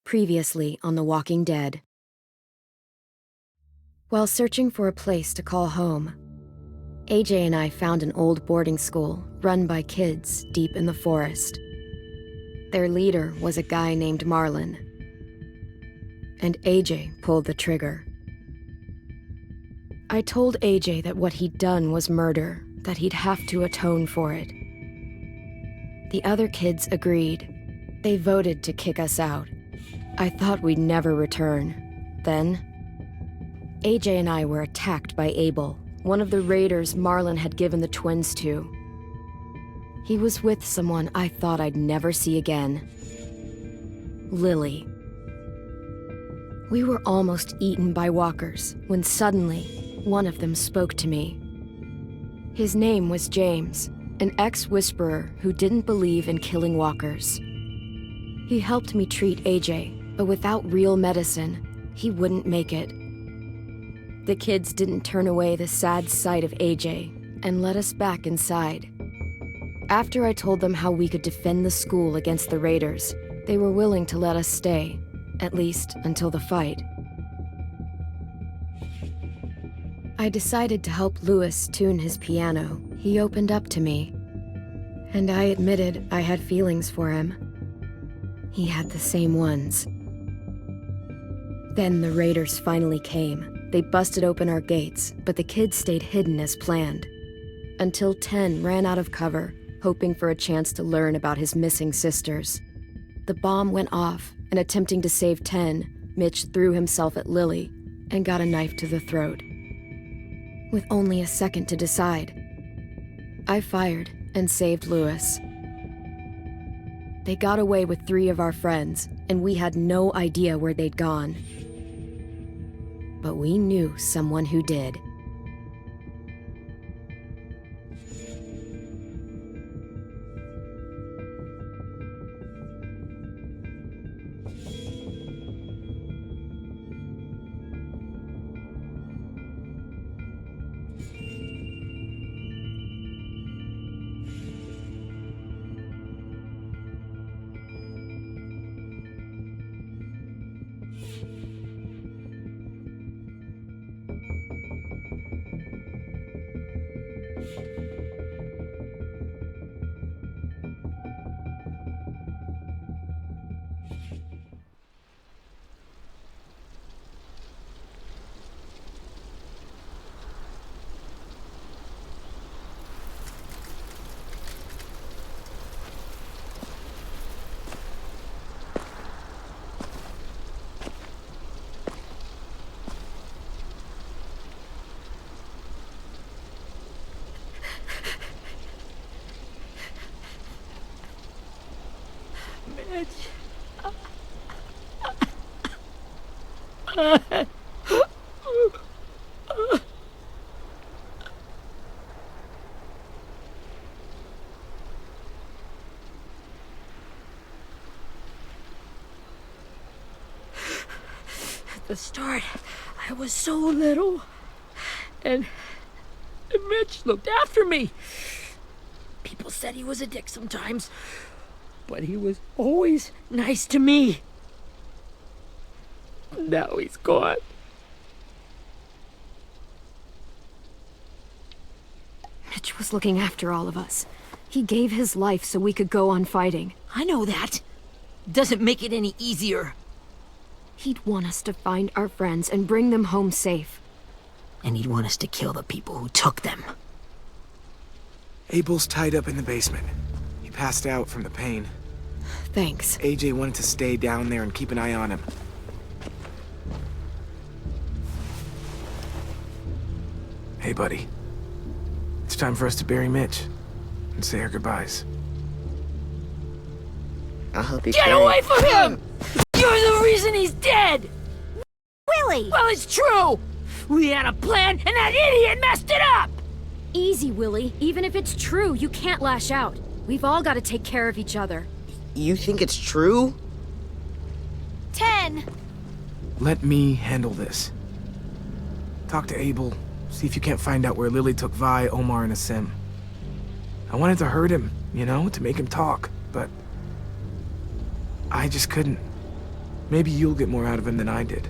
Previously on The Walking Dead. While searching for a place to call home, AJ and I found an old boarding school run by kids deep in the forest. Their leader was a guy named Marlon, and AJ pulled the trigger. I told AJ that what he'd done was murder, that he'd have to atone for it. The other kids agreed. They voted to kick us out. I thought we'd never return. Then, AJ and I were attacked by Abel, one of the raiders Marlon had given the twins to. He was with someone I thought I'd never see again. Lily. We were almost eaten by walkers when suddenly, one of them spoke to me. His name was James, an ex-whisperer who didn't believe in killing walkers. He helped me treat AJ, but without real medicine, he wouldn't make it. The kids didn't turn away the sad sight of AJ and let us back inside. After I told them how we could defend the school against the raiders, they were willing to let us stay, at least until the fight. I decided to help Louis tune his piano. He opened up to me, and I admitted I had feelings for him. He had the same ones. Then the raiders finally came. They busted open our gates, but the kids stayed hidden as planned. Until 10 ran out of cover, hoping for a chance to learn about his missing sisters. The bomb went off, and attempting to save 10, Mitch threw himself at Lily and got a knife to the throat. With only a second to decide, I fired and saved Louis. They got away with 3 of our friends, and we had no idea where they'd gone. But we knew someone who did. At the start, I was so little, and Mitch looked after me. People said he was a dick sometimes, but he was always nice to me. Now he's gone. Mitch was looking after all of us. He gave his life so we could go on fighting. I know that. Doesn't make it any easier. He'd want us to find our friends and bring them home safe. And he'd want us to kill the people who took them. Abel's tied up in the basement. He passed out from the pain. Thanks. AJ wanted to stay down there and keep an eye on him. Hey, buddy. It's time for us to bury Mitch and say our goodbyes. I'll help you. Get away from him! You're the reason he's dead! Willie! Well, it's true! We had a plan, and that idiot messed it up! Easy, Willie. Even if it's true, you can't lash out. We've all got to take care of each other. You think it's true? 10! Let me handle this. Talk to Abel. See if you can't find out where Lily took Vi, Omar, and Asim. I wanted to hurt him, you know, to make him talk, but I just couldn't. Maybe you'll get more out of him than I did.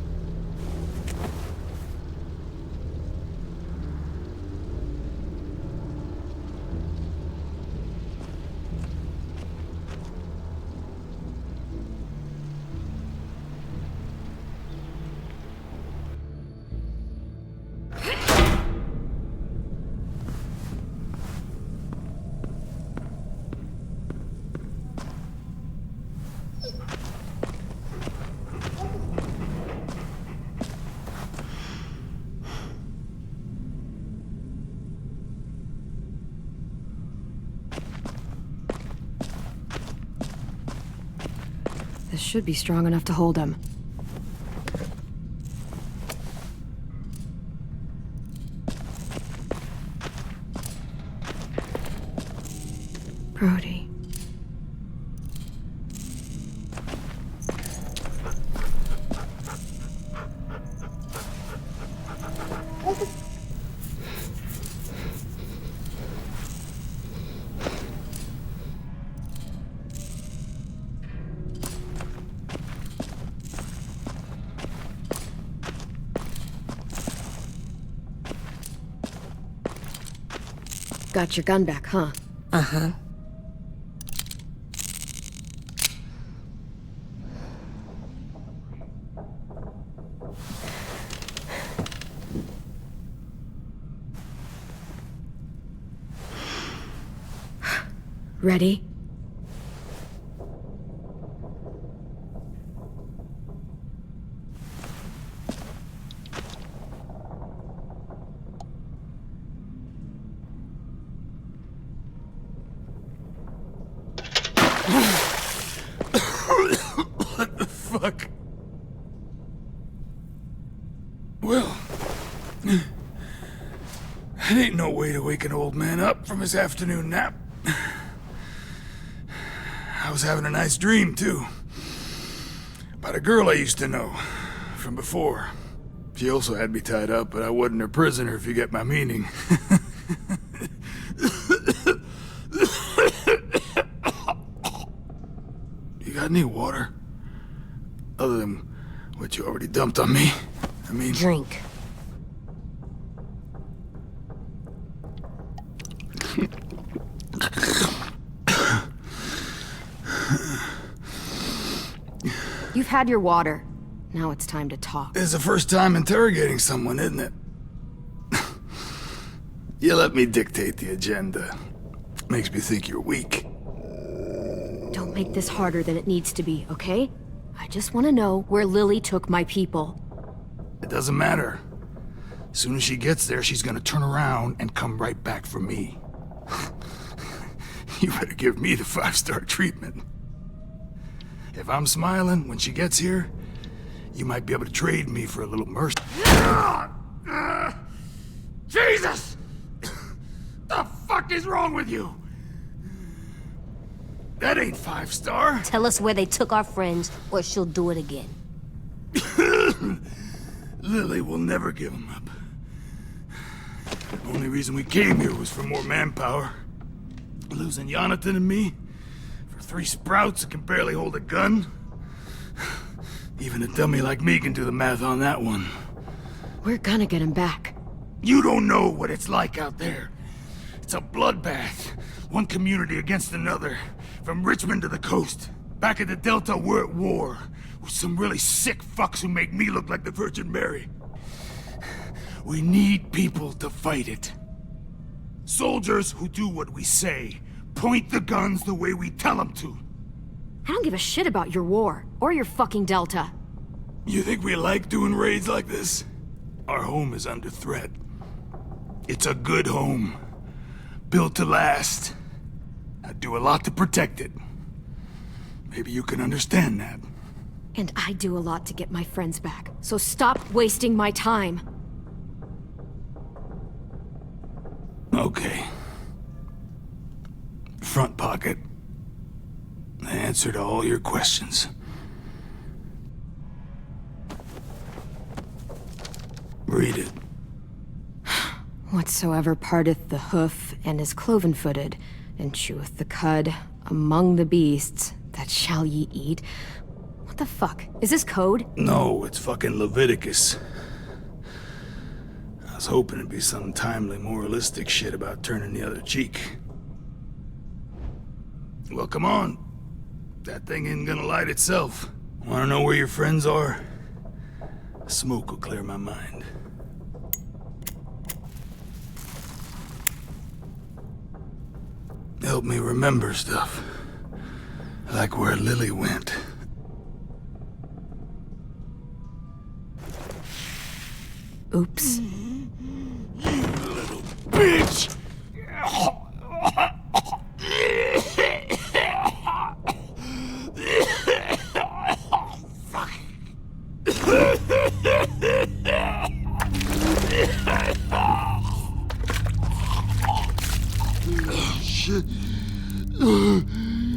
This should be strong enough to hold him. Brody. Got your gun back, huh? Uh-huh. Ready? What the fuck? Well, that ain't no way to wake an old man up from his afternoon nap. I was having a nice dream, too. About a girl I used to know from before. She also had me tied up, but I wasn't her prisoner, if you get my meaning. You got any water? Other than what you already dumped on me? I mean... Drink. You've had your water. Now it's time to talk. It's the first time interrogating someone, isn't it? You let me dictate the agenda. Makes me think you're weak. Don't make this harder than it needs to be, okay? I just want to know where Lily took my people. It doesn't matter. As soon as she gets there, she's gonna turn around and come right back for me. You better give me the 5-star treatment. If I'm smiling when she gets here, you might be able to trade me for a little mercy. Jesus! The fuck is wrong with you? That ain't 5-star. Tell us where they took our friends, or she'll do it again. Lily will never give them up. The only reason we came here was for more manpower. Losing Jonathan and me for 3 sprouts that can barely hold a gun. Even a dummy like me can do the math on that one. We're gonna get him back. You don't know what it's like out there. It's a bloodbath. One community against another. From Richmond to the coast. Back at the Delta, we're at war. With some really sick fucks who make me look like the Virgin Mary. We need people to fight it. Soldiers who do what we say. Point the guns the way we tell them to. I don't give a shit about your war, or your fucking Delta. You think we like doing raids like this? Our home is under threat. It's a good home. Built to last. I'd do a lot to protect it. Maybe you can understand that. And I do a lot to get my friends back, so stop wasting my time. Okay. Front pocket. The answer to all your questions. Read it. Whatsoever parteth the hoof, and is cloven-footed, and cheweth the cud, among the beasts, that shall ye eat. What the fuck? Is this code? No, it's fucking Leviticus. I was hoping it'd be some timely, moralistic shit about turning the other cheek. Well, come on. That thing ain't gonna light itself. Wanna know where your friends are? Smoke will clear my mind. Help me remember stuff. Like where Lily went. Oops. You little bitch! Shit.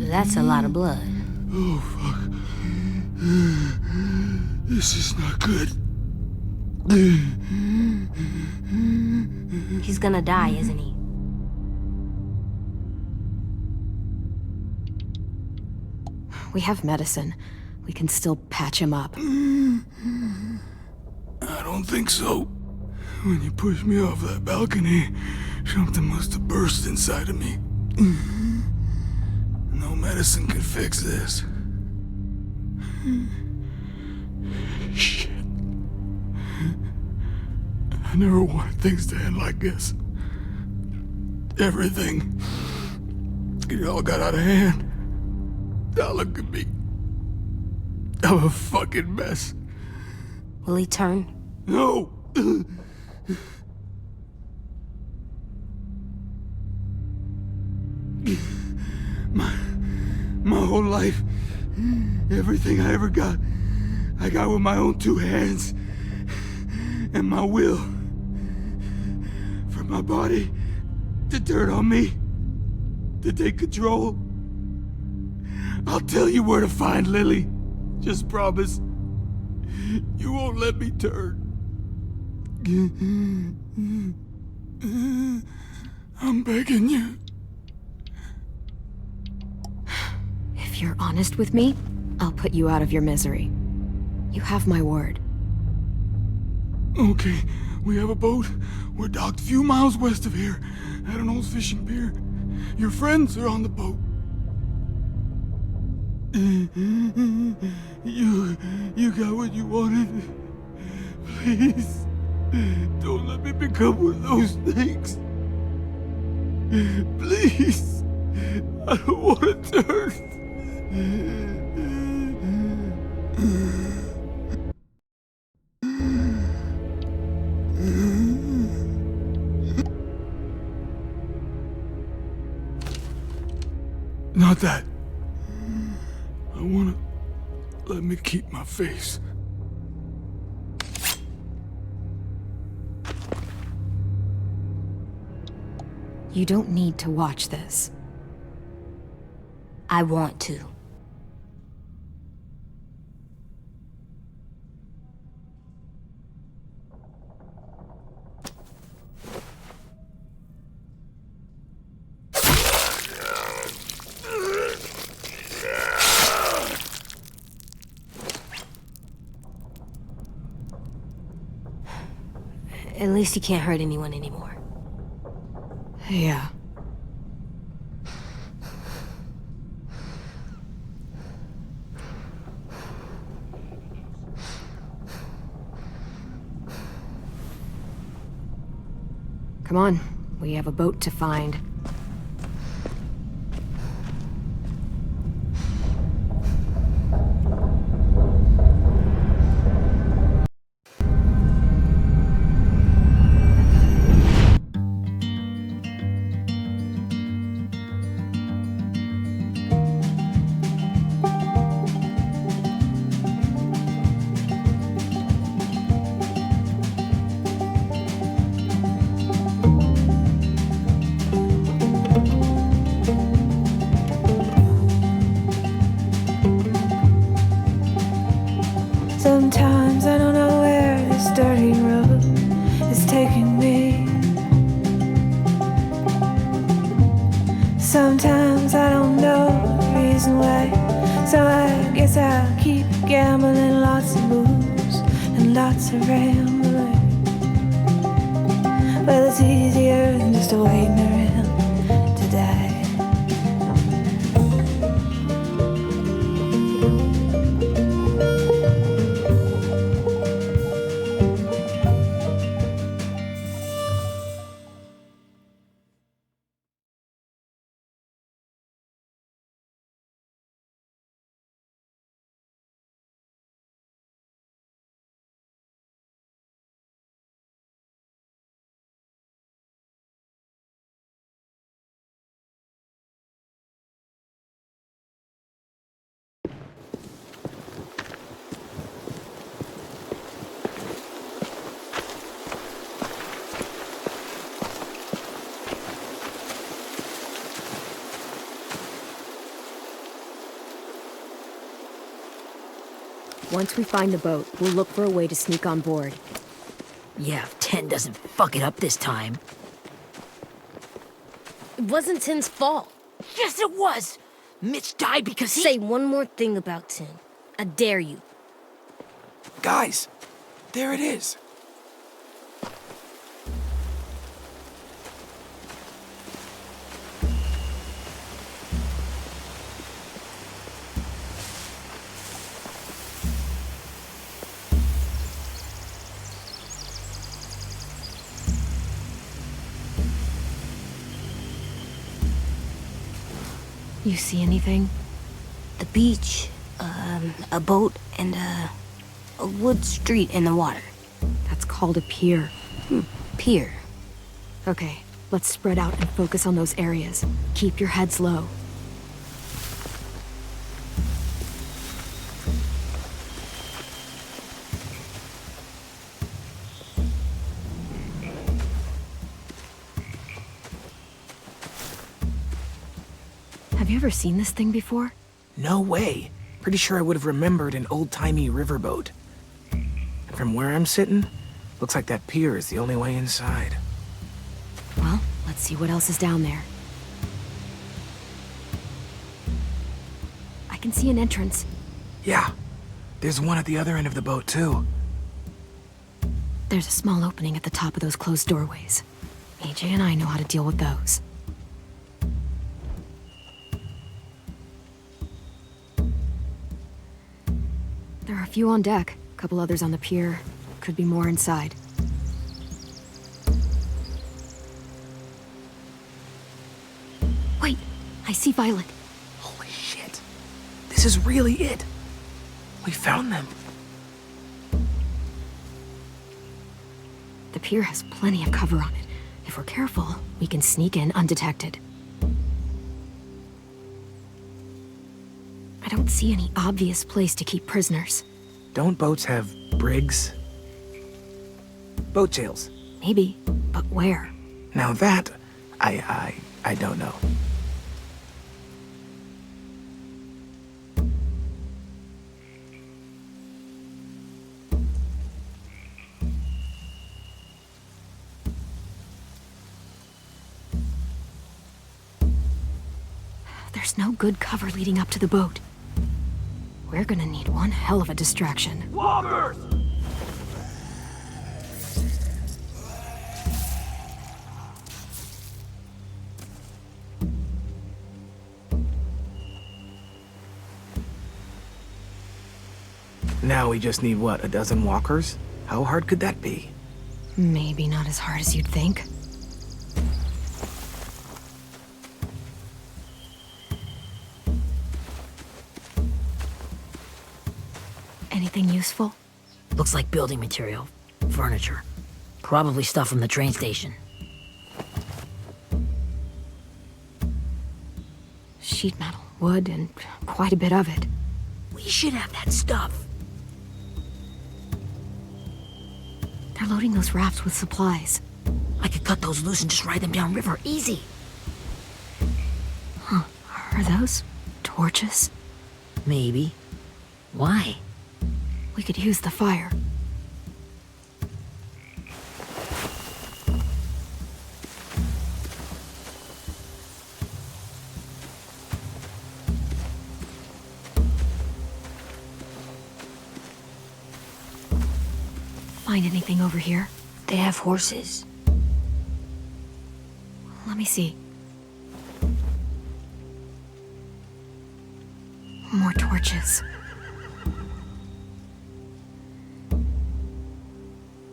That's a lot of blood. Oh, fuck. This is not good. He's gonna die, isn't he? We have medicine. We can still patch him up. I don't think so. When you pushed me off that balcony, something must have burst inside of me. No medicine can fix this. Shit. I never wanted things to end like this. Everything. It all got out of hand. Now look at me. I'm a fucking mess. Will he turn? No! My whole life, everything I ever got, I got with my own two hands and my will. For my body to turn on me, to take control. I'll tell you where to find Lily. Just promise. You won't let me turn. I'm begging you. If you're honest with me, I'll put you out of your misery. You have my word. Okay, we have a boat. We're docked a few miles west of here at an old fishing pier. Your friends are on the boat. You got what you wanted. Please, don't let me become one of those things. Please, I don't want to turn. Not that. I wanna let me keep my face. You don't need to watch this. I want to. At least he can't hurt anyone anymore. Yeah. Come on, we have a boat to find. Sometimes I don't know where this dirty road is taking me. Sometimes I don't know the reason why, so I guess I'll keep gambling, lots of booze, and lots of rambling. Well, it's easier than just waiting around to die. Once we find the boat, we'll look for a way to sneak on board. Yeah, if 10 doesn't fuck it up this time. It wasn't Tin's fault. Yes, it was! Mitch died because he... Say one more thing about Tin. I dare you. Guys, there it is. You see anything? The beach, a boat, and a wood street in the water. That's called a pier. Pier. Okay, let's spread out and focus on those areas. Keep your heads low. Have you ever seen this thing before? No way. Pretty sure I would have remembered an old-timey riverboat. And from where I'm sitting, looks like that pier is the only way inside. Well, let's see what else is down there. I can see an entrance. Yeah, there's one at the other end of the boat, too. There's a small opening at the top of those closed doorways. AJ and I know how to deal with those. There are a few on deck, a couple others on the pier. Could be more inside. Wait, I see Violet. Holy shit. This is really it. We found them. The pier has plenty of cover on it. If we're careful, we can sneak in undetected. I don't see any obvious place to keep prisoners. Don't boats have brigs? Boat jails. Maybe, but where? Now that, I don't know. There's no good cover leading up to the boat. We're gonna need one hell of a distraction. Walkers! Now we just need, what, a dozen walkers? How hard could that be? Maybe not as hard as you'd think. Anything useful? Looks like building material. Furniture. Probably stuff from the train station. Sheet metal, wood, and quite a bit of it. We should have that stuff. They're loading those rafts with supplies. I could cut those loose and just ride them downriver, easy. Huh, are those torches? Maybe. Why? We could use the fire. find anything over here. They have horses. Let me see. More torches.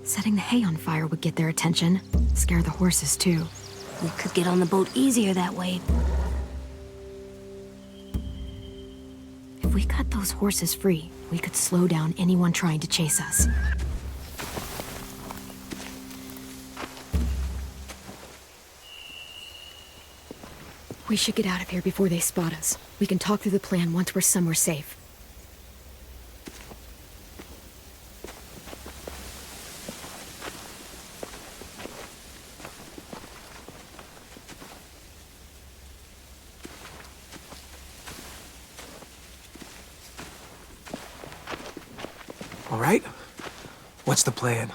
Setting the hay on fire would get their attention. Scare the horses, too. We could get on the boat easier that way. If we cut those horses free, we could slow down anyone trying to chase us. We should get out of here before they spot us. We can talk through the plan once we're somewhere safe. All right? What's the plan?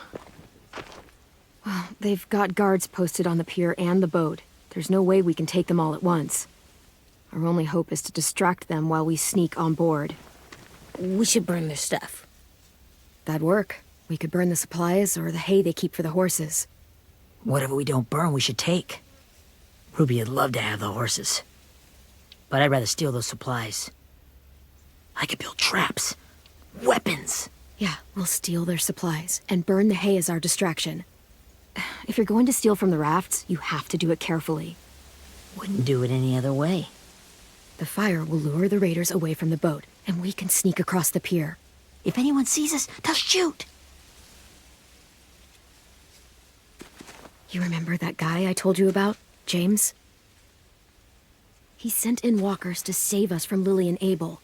Well, they've got guards posted on the pier and the boat. There's no way we can take them all at once. Our only hope is to distract them while we sneak on board. We should burn their stuff. That'd work. We could burn the supplies or the hay they keep for the horses. Whatever we don't burn, we should take. Ruby would love to have the horses. But I'd rather steal those supplies. I could build traps. Weapons. Yeah, we'll steal their supplies and burn the hay as our distraction. If you're going to steal from the rafts, you have to do it carefully. Wouldn't do it any other way. The fire will lure the raiders away from the boat, and we can sneak across the pier. If anyone sees us, they'll shoot. You remember that guy I told you about, James? He sent in walkers to save us from Lily and Abel.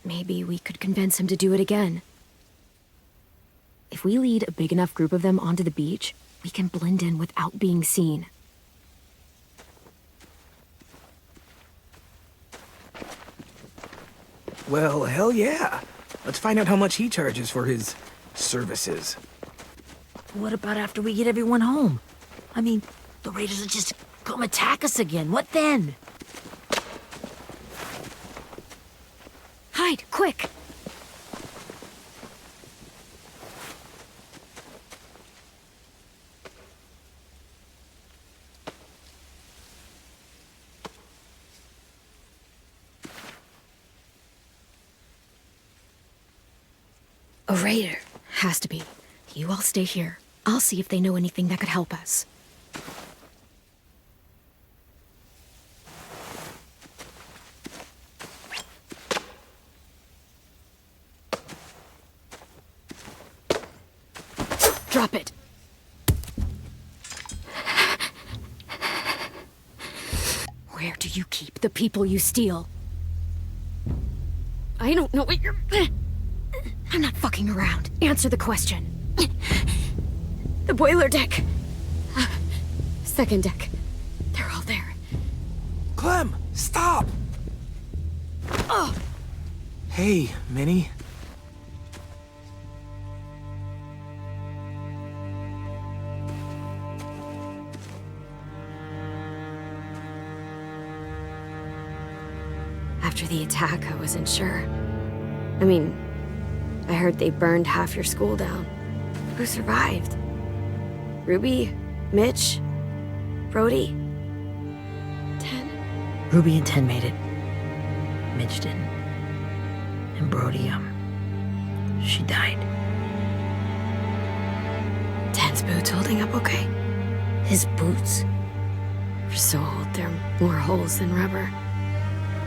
Maybe we could convince him to do it again. If we lead a big enough group of them onto the beach, we can blend in without being seen. Well, hell yeah. Let's find out how much he charges for his services. What about after we get everyone home? I mean, the raiders will just come attack us again. What then? Hide, quick! A raider. Has to be. You all stay here. I'll see if they know anything that could help us. Drop it. Where do you keep the people you steal? I don't know what you're... I'm not fucking around. Answer the question. The boiler deck. Second deck. They're all there. Clem, stop! Oh! Hey, Minnie. After the attack, I wasn't sure. I mean, I heard they burned half your school down. Who survived? Ruby? Mitch? Brody? 10? Ruby and 10 made it. Mitch didn't. And Brody, she died. 10's boots holding up okay? His boots? They're so old, there are more holes than rubber.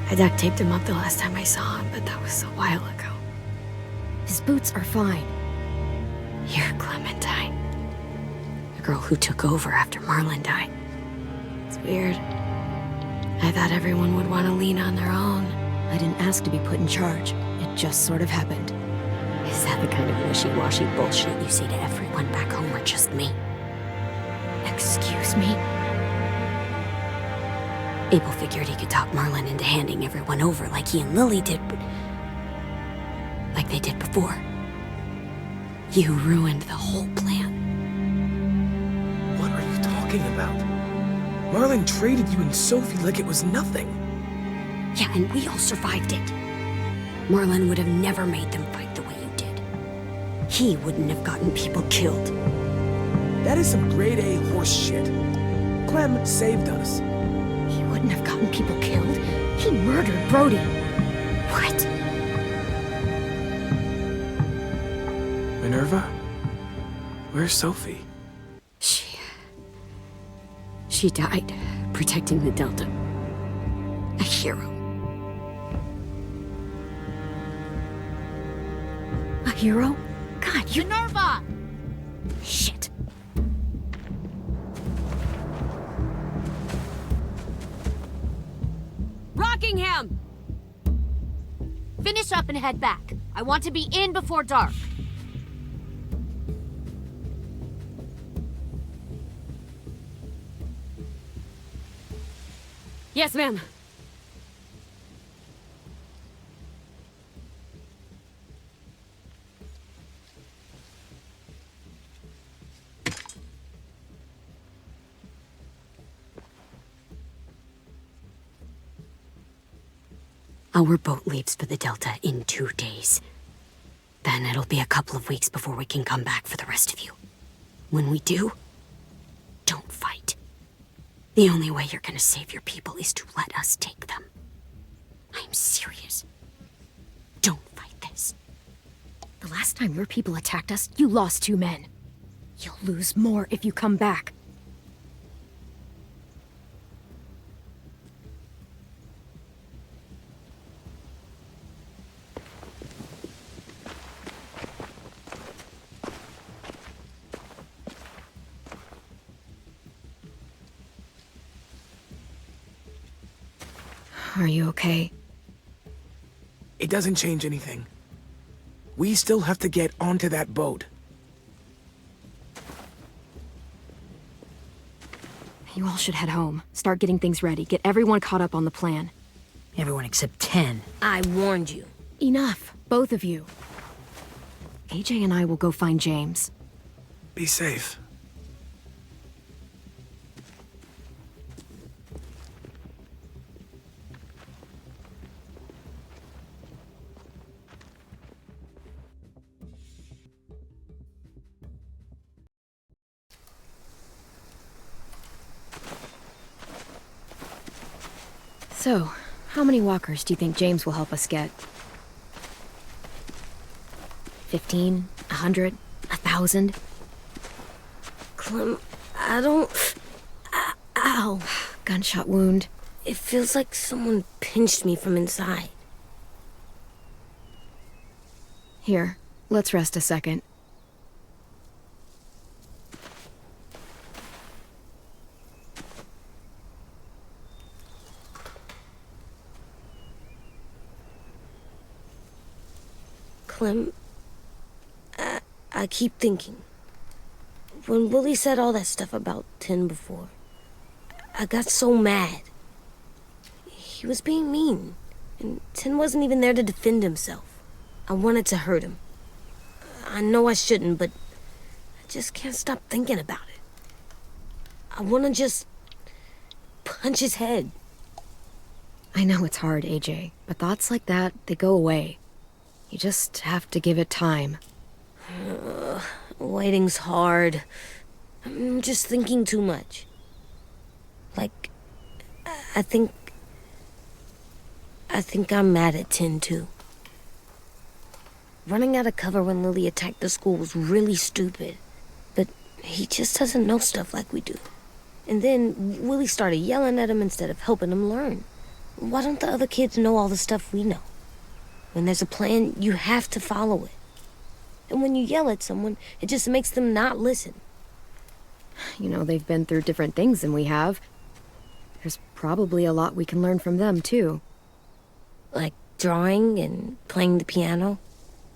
I duct taped him up the last time I saw him, but that was a while ago. His boots are fine. You're Clementine. The girl who took over after Marlon died. It's weird. I thought everyone would want to lean on their own. I didn't ask to be put in charge. It just sort of happened. Is that the kind of wishy-washy bullshit you say to everyone back home or just me? Excuse me? Abel figured he could talk Marlon into handing everyone over like he and Lily did, but... like they did before. You ruined the whole plan. What are you talking about? Marlon traded you and Sophie like it was nothing. Yeah, and we all survived it. Marlon would have never made them fight the way you did. he wouldn't have gotten people killed. That is some grade A horse shit. Clem saved us. He wouldn't have gotten people killed. He murdered Brody. What? Minerva? Where's Sophie? She died protecting the Delta. A hero. A hero? God, you... Minerva! Shit. Rockingham! Finish up and head back. I want to be in before dark. Yes, ma'am. Our boat leaves for the Delta in 2 days. Then it'll be a couple of weeks before we can come back for the rest of you. When we do, don't fight. The only way you're gonna save your people is to let us take them. I'm serious. Don't fight this. The last time your people attacked us, you lost 2 men. You'll lose more if you come back. Are you okay? It doesn't change anything. We still have to get onto that boat. You all should head home. Start getting things ready. Get everyone caught up on the plan. Everyone except 10. I warned you. Enough, both of you. AJ and I will go find James. Be safe. So, how many walkers do you think James will help us get? 15? 100? 1,000? Clem, I don't... Ow. Gunshot wound. It feels like someone pinched me from inside. Here, let's rest a second. Clem, I keep thinking. When Willie said all that stuff about 10 before, I got so mad. He was being mean, and 10 wasn't even there to defend himself. I wanted to hurt him. I know I shouldn't, but I just can't stop thinking about it. I want to just punch his head. I know it's hard, AJ, but thoughts like that, they go away. You just have to give it time. Waiting's hard. I'm just thinking too much. Like, I think I'm mad at 10 too. Running out of cover when Lily attacked the school was really stupid. But he just doesn't know stuff like we do. And then Willie started yelling at him instead of helping him learn. Why don't the other kids know all the stuff we know? When there's a plan, you have to follow it. And when you yell at someone, it just makes them not listen. You know, they've been through different things than we have. There's probably a lot we can learn from them, too. Like drawing and playing the piano?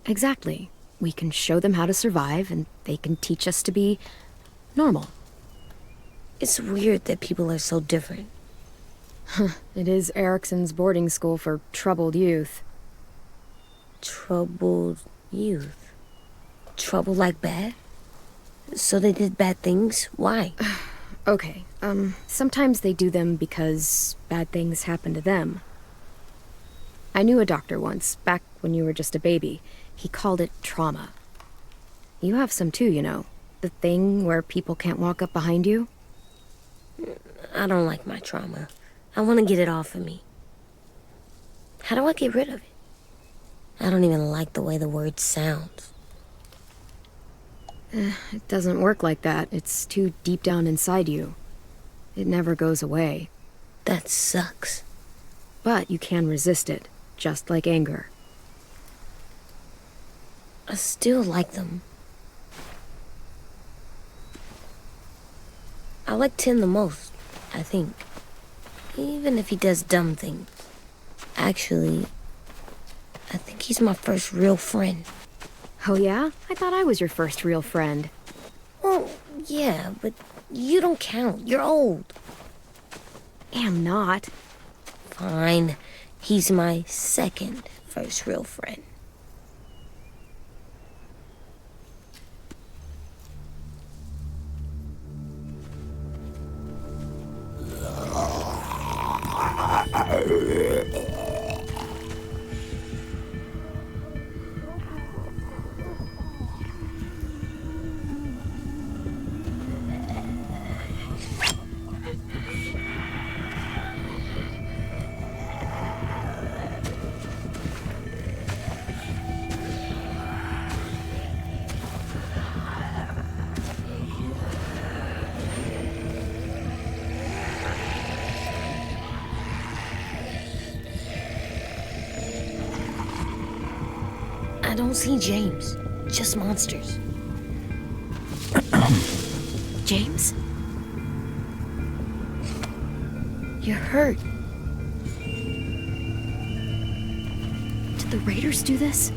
Exactly. We can show them how to survive, and they can teach us to be normal. It's weird that people are so different. It is Erickson's boarding school for troubled youth. Troubled youth? Trouble like bad? So they did bad things? Why? Okay, sometimes they do them because bad things happen to them. I knew a doctor once, back when you were just a baby. He called it trauma. You have some too, you know. The thing where people can't walk up behind you. I don't like my trauma. I want to get it off of me. How do I get rid of it? I don't even like the way the word sounds. It doesn't work like that. It's too deep down inside you. It never goes away. That sucks. But you can resist it, just like anger. I still like them. I like Tin the most, I think. Even if he does dumb things. Actually, I think he's my first real friend. Oh yeah? I thought I was your first real friend. Well, yeah, but you don't count. You're old. Am not. Fine. He's my second first real friend. I don't see James, just monsters. James? You're hurt. Did the raiders do this?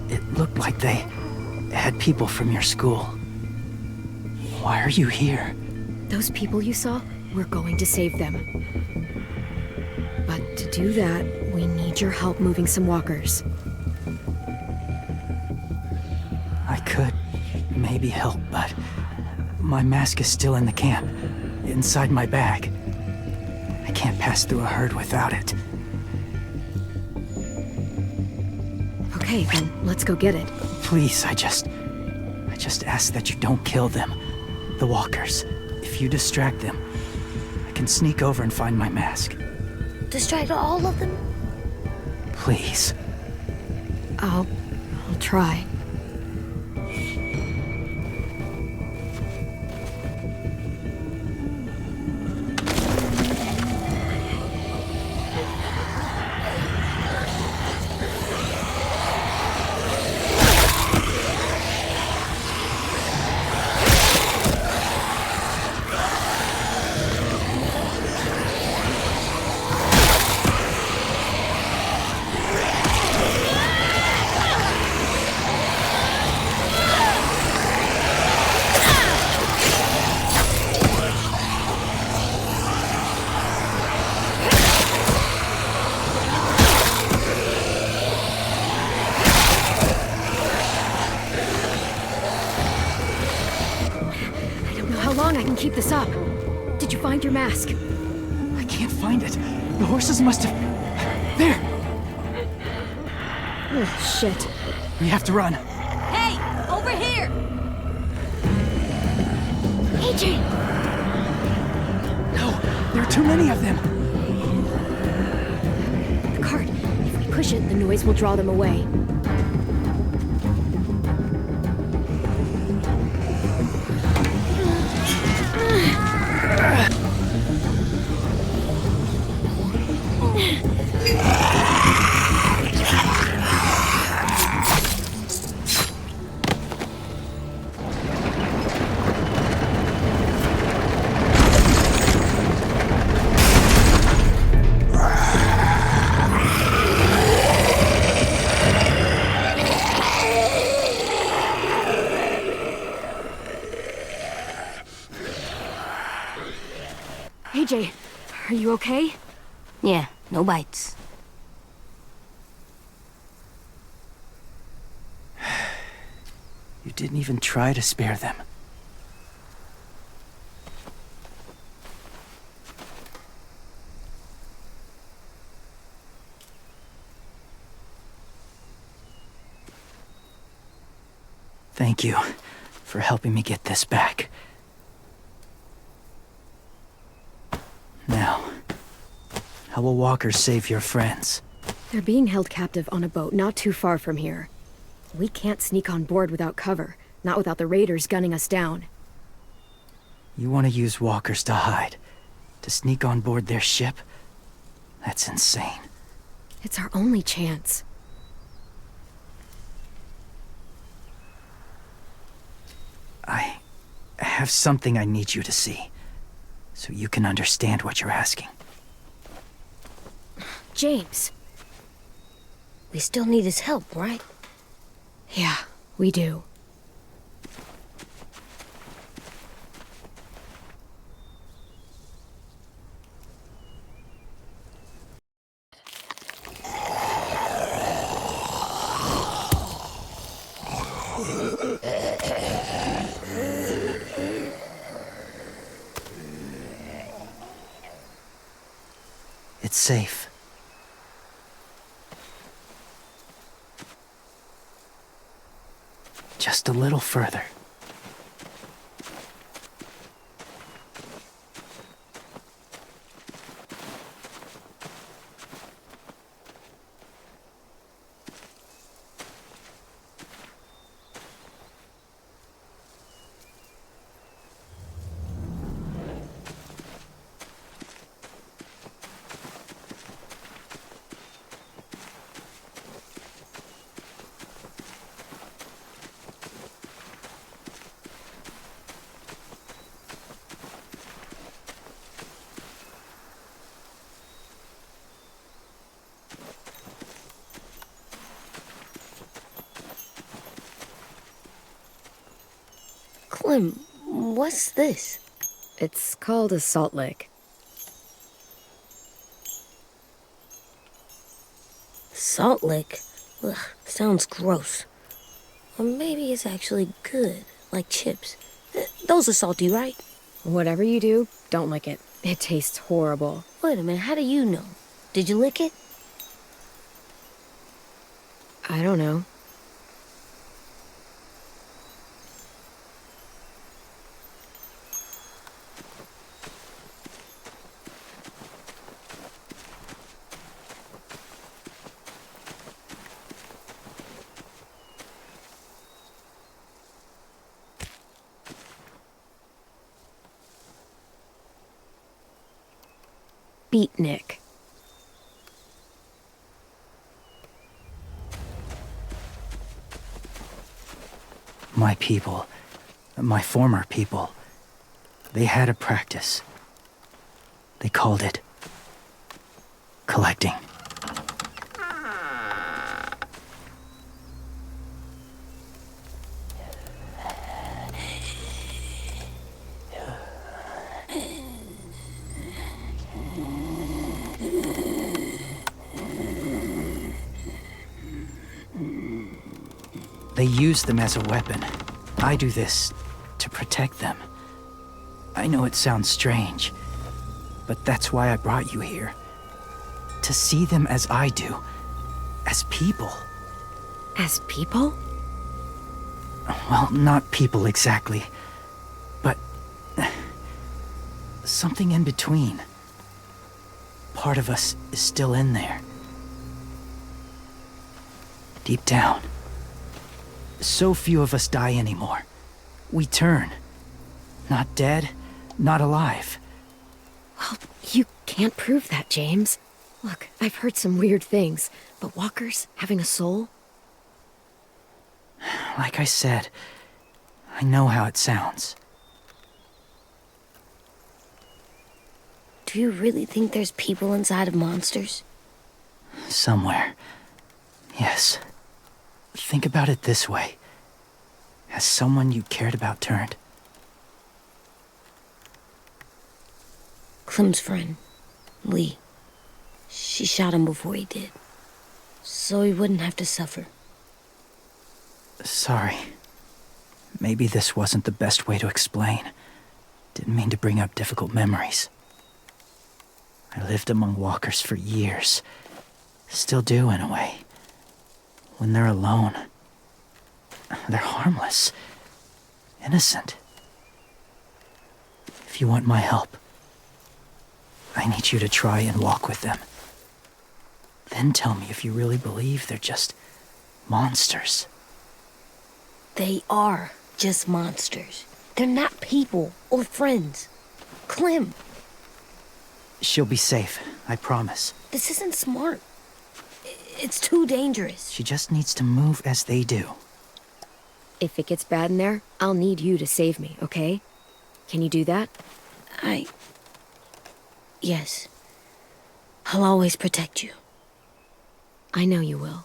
It looked like they had people from your school. Why are you here? Those people you saw, we're going to save them. But to do that, we need your help moving some walkers. I could maybe help, but my mask is still in the camp, inside my bag. I can't pass through a herd without it. Okay, then let's go get it. Please, I just ask that you don't kill them. The walkers. If you distract them, I can sneak over and find my mask. Distract all of them? Please. I'll try. I can keep this up. Did you find your mask? I can't find it. The horses must have... There! Oh, shit. We have to run. Hey! Over here! AJ! No, there are too many of them. The cart. If we push it, the noise will draw them away. AJ, are you okay? Yeah, no bites. You didn't even try to spare them. Thank you for helping me get this back. Now, how will walkers save your friends? They're being held captive on a boat not too far from here. We can't sneak on board without cover, not without the raiders gunning us down. You want to use walkers to hide? To sneak on board their ship? That's insane. It's our only chance. I have something I need you to see, so you can understand what you're asking. James. We still need his help, right? Yeah, we do. It's safe. Just a little further. Clem, what's this? It's called a salt lick. Salt lick? Ugh, sounds gross. Or maybe it's actually good, like chips. Those are salty, right? Whatever you do, don't lick it. It tastes horrible. Wait a minute, how do you know? Did you lick it? I don't know. Beatnik. My people, my former people, they had a practice. They called it collecting. They use them as a weapon. I do this to protect them. I know it sounds strange, but that's why I brought you here. To see them as I do, as people. As people? Well, not people exactly, but something in between. Part of us is still in there. Deep down. So few of us die anymore. We turn. Not dead, not alive. Well, you can't prove that, James. Look, I've heard some weird things, but walkers having a soul? Like I said, I know how it sounds. Do you really think there's people inside of monsters? Somewhere. Yes. Think about it this way. Has someone you cared about turned? Clem's friend, Lee. She shot him before he did. So he wouldn't have to suffer. Sorry. Maybe this wasn't the best way to explain. Didn't mean to bring up difficult memories. I lived among walkers for years. Still do, in a way. When they're alone, They're harmless. Innocent. If you want my help, I need you to try and walk with them. Then tell me if you really believe they're just monsters. They are just monsters. They're not people or friends. Clem, She'll be safe, I promise. this isn't smart. It's too dangerous. She just needs to move as they do. If it gets bad in there, I'll need you to save me, okay? Can you do that? Yes. I'll always protect you. I know you will.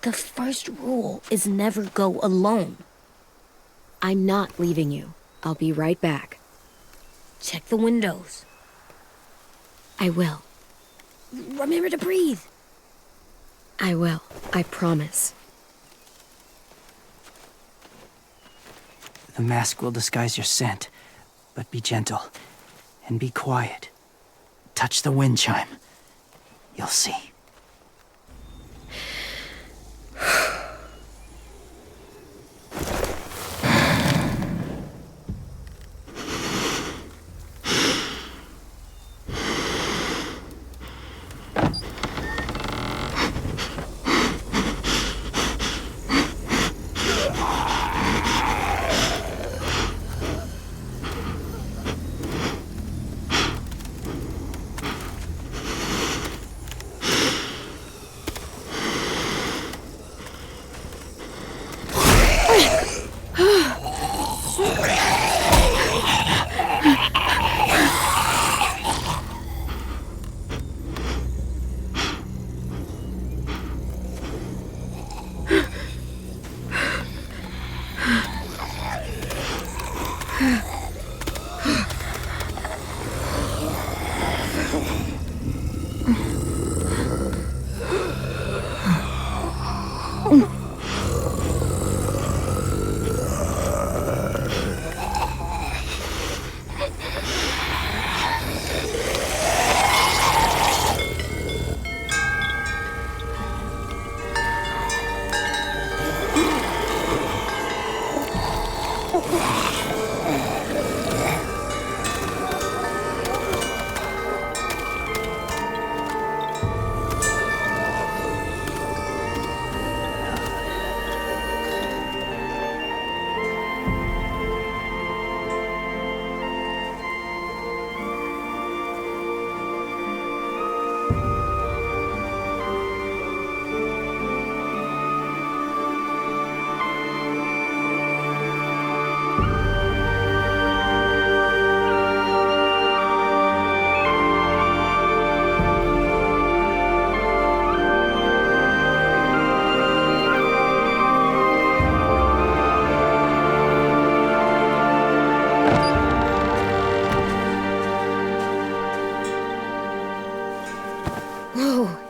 The first rule is never go alone. I'm not leaving you. I'll be right back. Check the windows. I will. Remember to breathe. I will. I promise. The mask will disguise your scent, but be gentle and be quiet. Touch the wind chime. You'll see.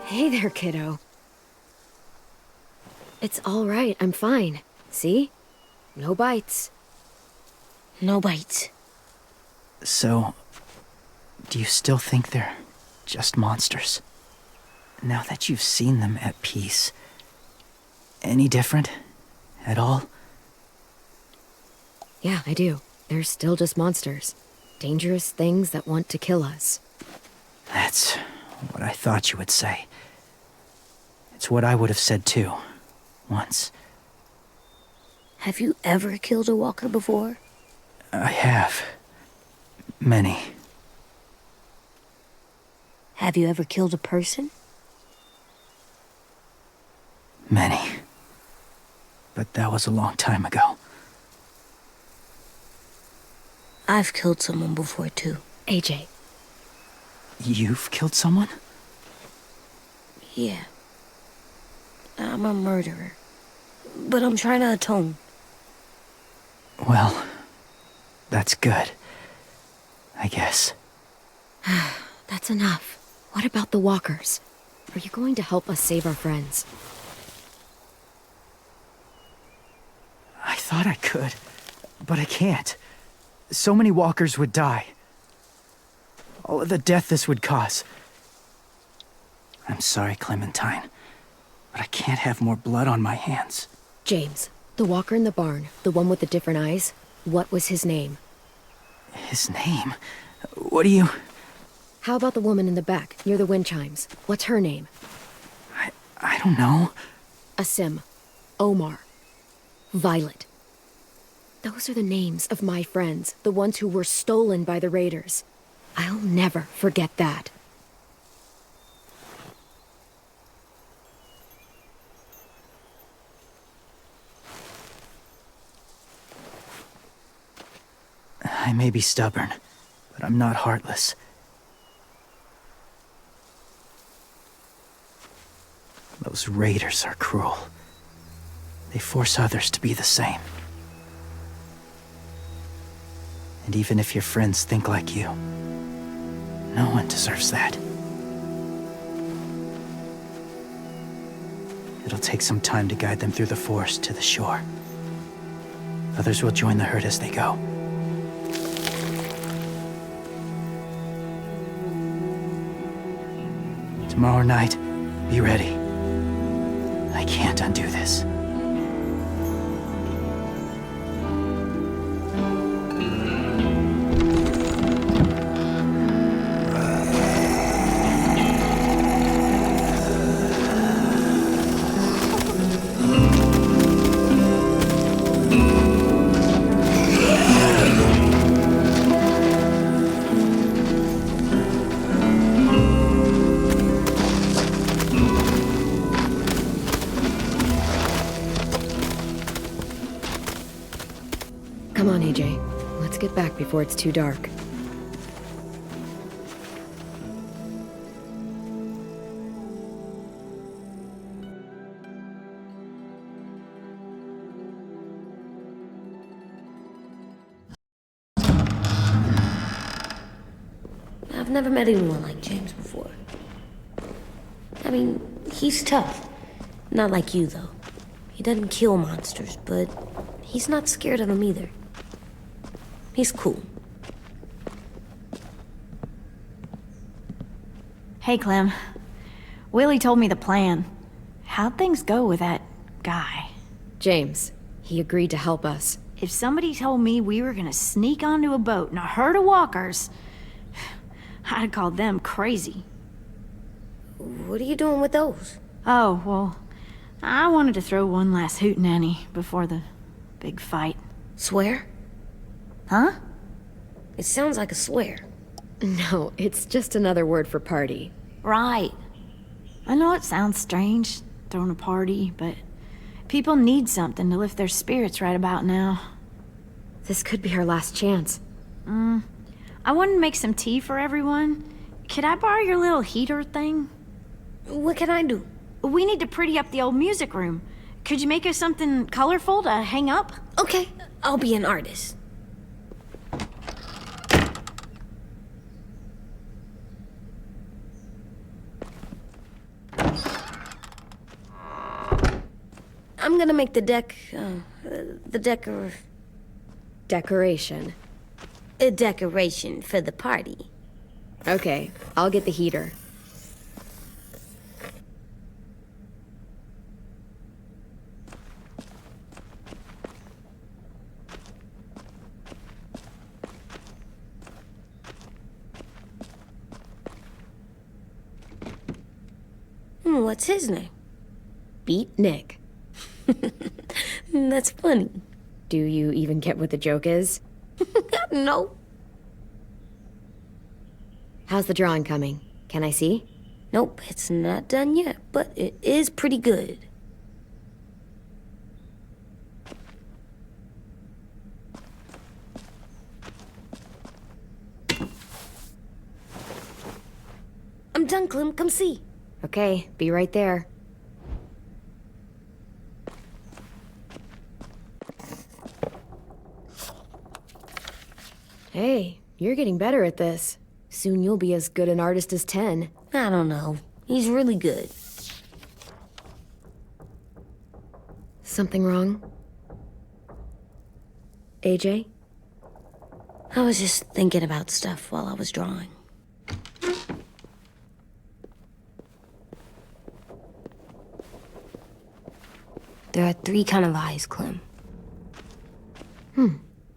Hey there, kiddo. It's all right. I'm fine. See? No bites. No bites. So, do you still think they're just monsters? Now that you've seen them at peace, any different at all? Yeah, I do. They're still just monsters. Dangerous things that want to kill us. That's what I thought you would say. It's what I would have said too, once. Have you ever killed a walker before? I have. Many. Have you ever killed a person? Many. But that was a long time ago. I've killed someone before too. AJ. You've killed someone? Yeah. I'm a murderer. But I'm trying to atone. Well, that's good. I guess. That's enough. What about the walkers? Are you going to help us save our friends? I thought I could. But I can't. So many walkers would die. All of the death this would cause. I'm sorry, Clementine, but I can't have more blood on my hands. James, the walker in the barn, the one with the different eyes, what was his name? His name? What do you... How about the woman in the back, near the wind chimes? What's her name? I don't know. Asim, Omar, Violet. Those are the names of my friends, the ones who were stolen by the raiders. I'll never forget that. I may be stubborn, but I'm not heartless. Those raiders are cruel. They force others to be the same. And even if your friends think like you, no one deserves that. It'll take some time to guide them through the forest to the shore. Others will join the herd as they go. Tomorrow night, be ready. I can't undo this. Come on, AJ. Let's get back before it's too dark. I've never met anyone like James before. I mean, he's tough. Not like you, though. He doesn't kill monsters, but he's not scared of them either. He's cool. Hey, Clem. Willie told me the plan. How'd things go with that guy? James, he agreed to help us. If somebody told me we were gonna sneak onto a boat in a herd of walkers, I'd call them crazy. What are you doing with those? Oh, well, I wanted to throw one last hootenanny before the big fight. Swear? Huh? It sounds like a swear. No, it's just another word for party. Right. I know it sounds strange, throwing a party, but people need something to lift their spirits right about now. This could be our last chance. I wanted to make some tea for everyone. Could I borrow your little heater thing? What can I do? We need to pretty up the old music room. Could you make us something colorful to hang up? Okay, I'll be an artist. I'm gonna make the Decoration. a decoration for the party. Okay, I'll get the heater. What's his name? Beat Nick. That's funny. Do you even get what the joke is? No. How's the drawing coming? Can I see? Nope, it's not done yet, but it is pretty good. I'm done, Clem. Come see. Okay, be right there. Hey, you're getting better at this. Soon you'll be as good an artist as 10. I don't know. He's really good. Something wrong? AJ? I was just thinking about stuff while I was drawing. There are 3 kind of eyes, Clem.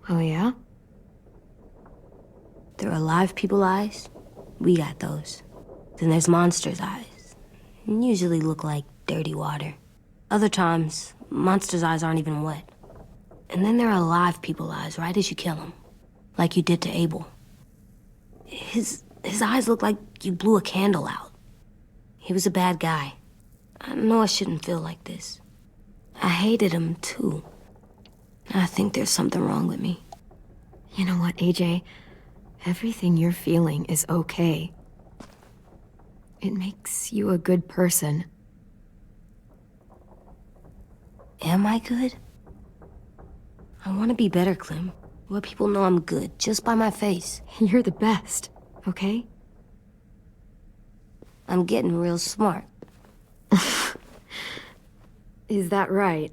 Oh, yeah? There are live people eyes. We got those. Then there's monsters' eyes. Usually look like dirty water. Other times, monsters' eyes aren't even wet. And then there are live people eyes right as you kill them. Like you did to Abel. His eyes look like you blew a candle out. He was a bad guy. I know I shouldn't feel like this. I hated him, too. I think there's something wrong with me. You know what, AJ? Everything you're feeling is okay. It makes you a good person. Am I good? I want to be better, Clem. Let people know I'm good, just by my face. You're the best, okay? I'm getting real smart. Is that right?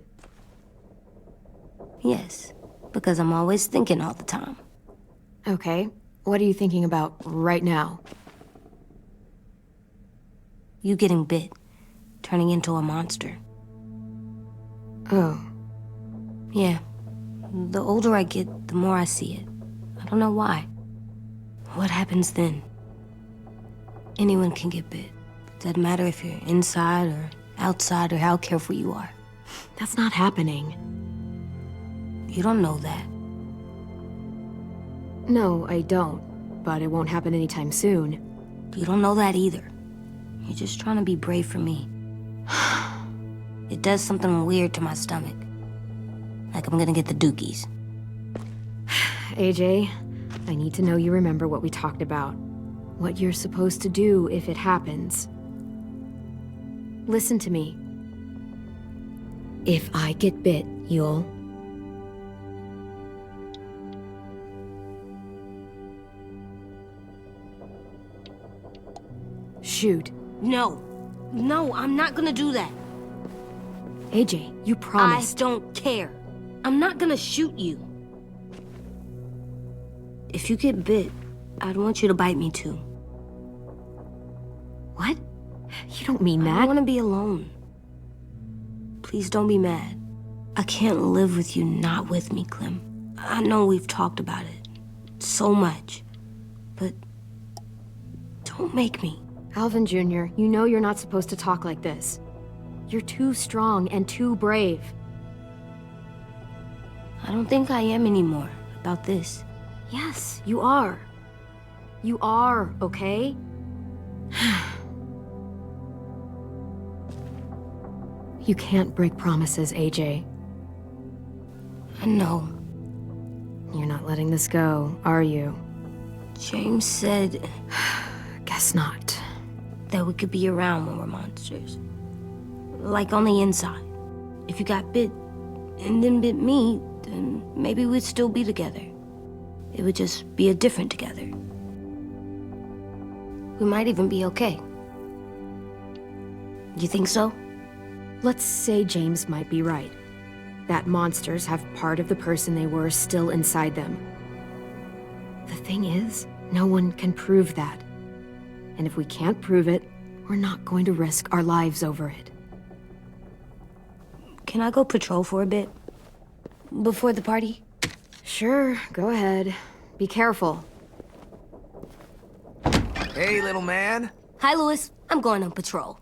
Yes, because I'm always thinking all the time. Okay. What are you thinking about right now? You getting bit, turning into a monster. Oh. Yeah. The older I get, the more I see it. I don't know why. What happens then? Anyone can get bit. Doesn't matter if you're inside or outside or how careful you are. That's not happening. You don't know that. No, I don't. But it won't happen anytime soon. You don't know that either. You're just trying to be brave for me. It does something weird to my stomach. Like I'm gonna get the dookies. AJ, I need to know you remember what we talked about. What you're supposed to do if it happens. Listen to me. If I get bit, you'll... shoot. No. No, I'm not gonna do that. AJ, you promised. I don't care. I'm not gonna shoot you. If you get bit, I'd want you to bite me too. What? You don't mean that. I want to be alone. Please don't be mad. I can't live with you not with me, Clem. I know we've talked about it so much, but don't make me. Alvin Jr., you know you're not supposed to talk like this. You're too strong and too brave. I don't think I am anymore about this. Yes, you are. You are, okay? You can't break promises, AJ. I know. You're not letting this go, are you? James said... Guess not. That we could be around when we're monsters. Like on the inside. If you got bit and then bit me, then maybe we'd still be together. It would just be a different together. We might even be okay. You think so? Let's say James might be right. That monsters have part of the person they were still inside them. The thing is, no one can prove that. And if we can't prove it, we're not going to risk our lives over it. Can I go patrol for a bit? Before the party? Sure, go ahead. Be careful. Hey, little man. Hi, Louis. I'm going on patrol.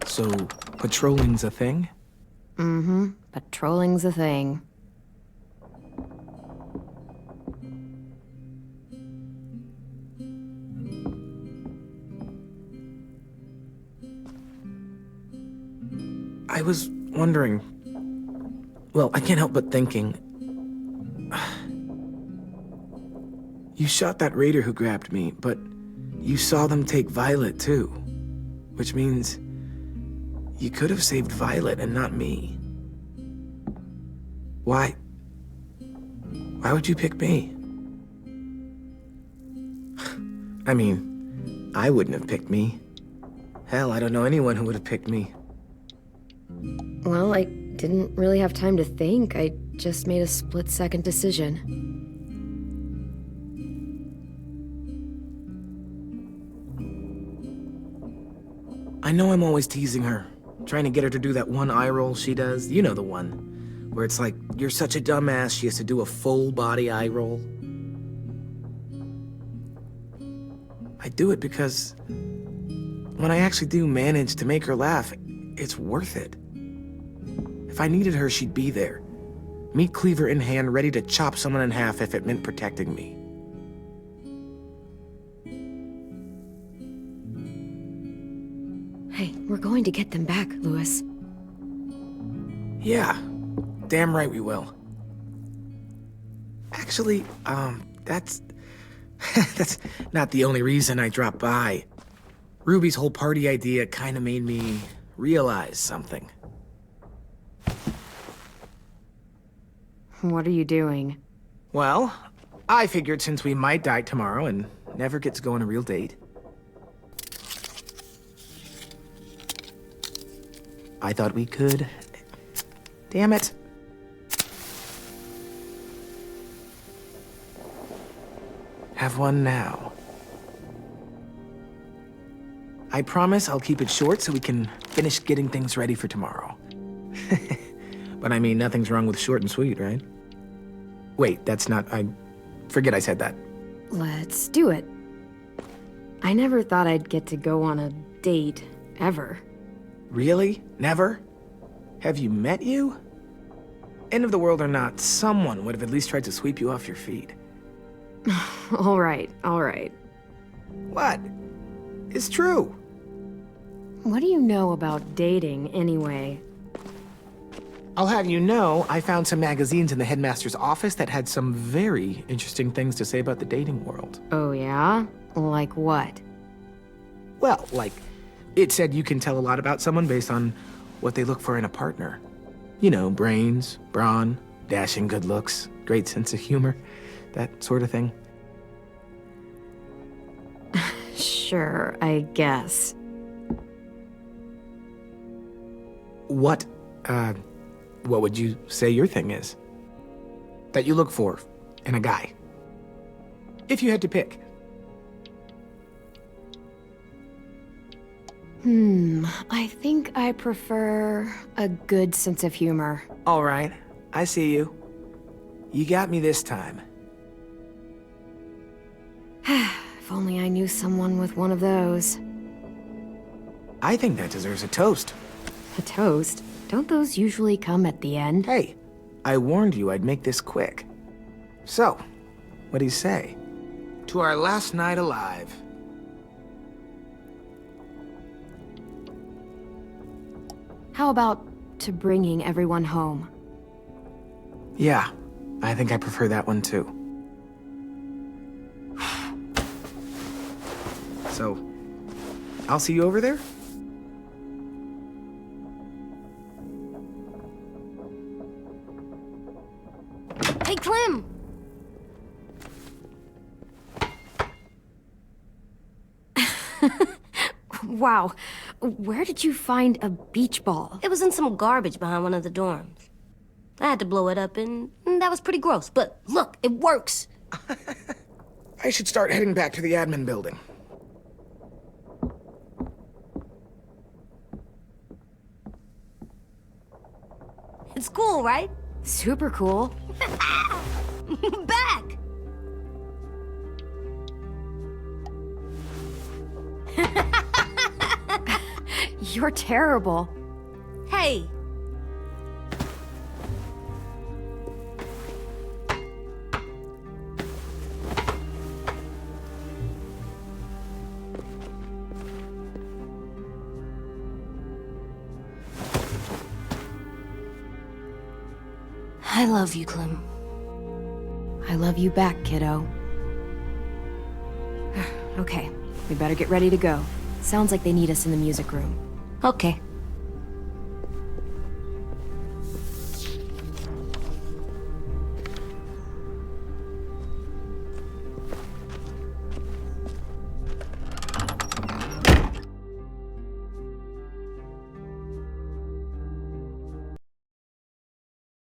So, patrolling's a thing? Mm-hmm. Patrolling's a thing. I was wondering... Well, I can't help but thinking... You shot that raider who grabbed me, but you saw them take Violet too. Which means... you could have saved Violet and not me. Why would you pick me? I mean, I wouldn't have picked me. Hell, I don't know anyone who would have picked me. Well, I didn't really have time to think. I just made a split-second decision. I know I'm always teasing her, trying to get her to do that one eye roll she does. You know the one, where it's like, you're such a dumbass, she has to do a full-body eye roll. I do it because when I actually do manage to make her laugh, it's worth it. If I needed her, she'd be there. Meat cleaver in hand, ready to chop someone in half if it meant protecting me. Hey, we're going to get them back, Louis. Yeah, damn right we will. Actually, that's not the only reason I dropped by. Ruby's whole party idea kind of made me realize something. What are you doing? Well, I figured since we might die tomorrow and never get to go on a real date, I thought we could... Damn it. Have one now. I promise I'll keep it short so we can finish getting things ready for tomorrow. But I mean, nothing's wrong with short and sweet, right? Wait, that's not... I forget I said that. Let's do it. I never thought I'd get to go on a date, ever. Really? Never? Have you met you? End of the world or not, someone would have at least tried to sweep you off your feet. All right, all right. What? It's true. What do you know about dating, anyway? I'll have you know, I found some magazines in the headmaster's office that had some very interesting things to say about the dating world. Oh, yeah? Like what? Well, like, it said you can tell a lot about someone based on what they look for in a partner. You know, brains, brawn, dashing good looks, great sense of humor, that sort of thing. Sure, I guess. What would you say your thing is? That you look for in a guy? If you had to pick. I think I prefer a good sense of humor. All right, I see you. You got me this time. If only I knew someone with one of those. I think that deserves a toast. A toast? Don't those usually come at the end? Hey, I warned you I'd make this quick. So, what do you say? To our last night alive. How about to bringing everyone home? Yeah, I think I prefer that one too. So, I'll see you over there? Hey, Clem! Wow, where did you find a beach ball? It was in some garbage behind one of the dorms. I had to blow it up, and that was pretty gross. But look, it works! I should start heading back to the admin building. It's cool, right? Super cool. Back! You're terrible. Hey! I love you, Clem. I love you back, kiddo. Okay, we better get ready to go. Sounds like they need us in the music room. Okay.